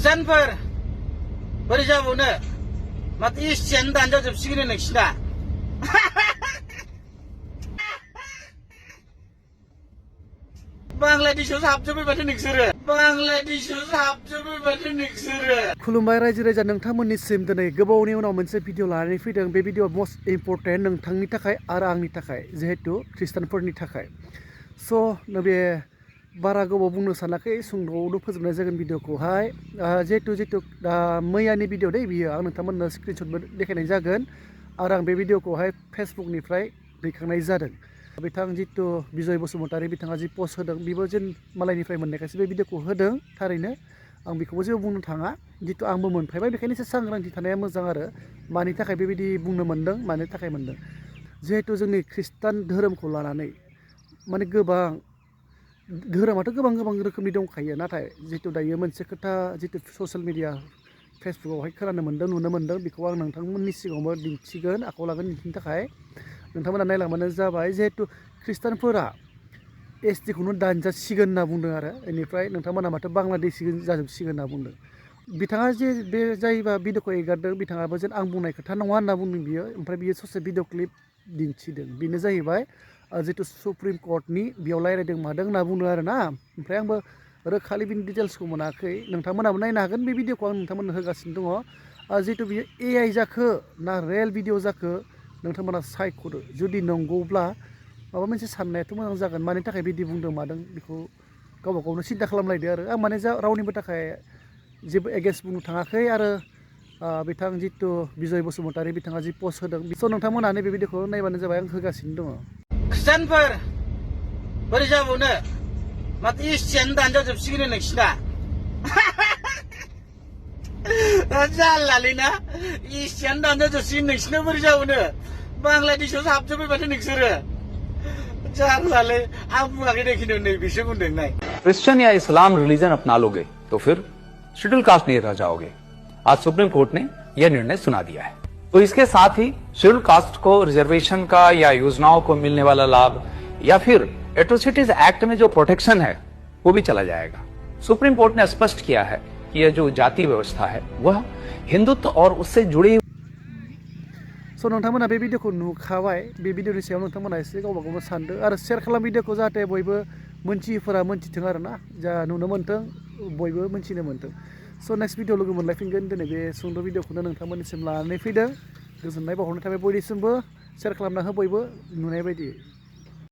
खृष्टानफोर बोरै जाबावनो माथो एसियानो दानजाजोबसिगोन नोंसिना बांलादेशआवसो हाबजोब्बाय माथो नोंसोरो बांलादेशआवसो हाबजोब्बाय माथो नोंसोरो। खुलुमबाय रायजो राजा नोंथांमोननिसिम दिनै गोबावनि उनाव मोनसे भिडिअ लानानै फैदों। बे भिडिअ मस्ट इम्परटेन्ट नोंथांनि थाखाय आरो आंनि थाखाय, जिहेतु खृष्टानफोरनि थाखाय। स' नैबे बारा गोबाव बुंनो सानाखै, सुंद'आवनो फोजोबनाय जागोन भिडिअखौहाय। जिहेतु मैयानि भिडिअ दै बियो, आं नोंथांमोननो स्क्रिनशटबो देखायनाय जागोन आरो आं बे भिडिअखौहाय फेसबुकनिफ्राय दैखांनाय जादों। बिथां जितु बिजय बसुमतारी बिथाङा जि पस्ट होदों, बेबो जेन मालायनिफ्राय मोननायखायसो बे भिडिअखौ होदों। थारैनो आं बेखौबो जेबो बुंनो थाङा, जितु आंबो मोनफायबाय, बेखायनो एसे सांग्रांथि थानाया मोजां आरो मानि थाखाय बेबायदि बुंनो मोन्दों, मानि थाखाय मोन्दों। जिहेतु जोंनि खृष्टान धोरोमखौ लानानै माने गोबां धोरोमाथ' गोबां रोखोमनि दंखायो, नाथाय जितु दायो मोनसे खोथा जितु ससियेल मिडिया फेसबुकआवहाय खोनानो मोन्दों, नुनो मोन्दों, बेखौ आं नोंथांमोननि सिगाङावबो दिन्थिगोन, आखायाव लागोन दिन्थिनो थाखाय। नोंथांमोना नायलांबानो जाबाय। जिहेतु खृष्टानफोरा एसटिखौनो दानजासिगोन होनना बुंदों आरो बेनिफ्राय नोंथांमोना माथो बांलादेशि जाजोबसिगोन होनना बुंदों। बिथाङा जे बे जायबा भिडिअखौ एगारदों, बिथाङाबो जेन आं बुंनाय खोथा नङा होनना बुंदों बियो। ओमफ्राय बियो ससे भिडिअ क्लिप दिन्थिदों, बेनो जाहैबाय जितु सुप्रिम कर्टनि बेयाव रायज्लायदों मादों होनना बुंदों आरो ना। ओमफ्राय आंबो रोखालि बिनि डिटेल्सखौ मोनाखै, नोंथांमोनाबो नायनो हागोन। बे भिडिअखौ आं नोंथांमोननो होगासिनो दङ। जितु बियो AI जाखो ना रियेल भिडिअ जाखो नोंथांमोना सायख'दो। जुदि नंगौब्ला माबा मोनसे साननायाथ' मोजां जागोन, मानि थाखाय बिदि बुंदों मादों बेखौ गावबा गावनो सिन्था खालामलायदो आरो। आं माने रावनिबो थाखाय जेबो एगेन्स्ट बुंनो थाङाखै। आरो बिथां जितु बिजय बसुमतारी बिथाङा जि पस्ट होदों, स' नोंथांमोना नैबे भिडिअखौ नायबानो जाबाय, आं होगासिनो दङ। खृष्टानफोर बोरै जाबावनो माथो एसियानो दानजाजोबसिगोन नोंसिना जारलालै ना, एसियानो दानजाजोबसिगोन नोंसिना बोरै जाबावनो बांलादेशआवसो हाबजोब्बाय माथो नोंसोरो। जारलालै, आं बुङाखै दे, खिन्थु नैबेसो बुंदों नाय। क्रिश्चियन या इस्लाम रिलीजन अपना लोगे तो फिर शेड्यूल कास्ट नहीं रह जाओगे। आज सुप्रीम कोर्ट ने यह निर्णय सुना दिया है। तो इसके साथ ही शेड्यूल कास्ट को रिजर्वेशन का या योजनाओं को मिलने वाला लाभ या फिर एट्रोसिटीज एक्ट में जो प्रोटेक्शन है वो भी चला जाएगा। सुप्रीम कोर्ट ने स्पष्ट किया है कि यह जो जाति व्यवस्था है वह हिंदुत्व और उससे जुड़ी। स' नोंथांमोना बे भिडिअखौ नुखाबाय। बे भिडिअनि सायाव नोंथांमोना एसे गावबा गावनो सानदो आरो शेयार खालाम भिडिअखौ, जाहाथे बयबो मोनथियिफोरा मोनथिथों आरो ना, जा नुनो मोन्थों, बयबो मोनथिनो मोन्थों। स' नेक्स्ट भिडिअ लोगो मोनलायफिनगोन। दिनै बे सुंद' भिडिअखौनो नोंथांमोननिसिम लानानै फैदों। गोजोननाय बावहरनाय थाबाय बयनिसिमबो। शेयार खालामना हो बयबो नुनाय बायदि।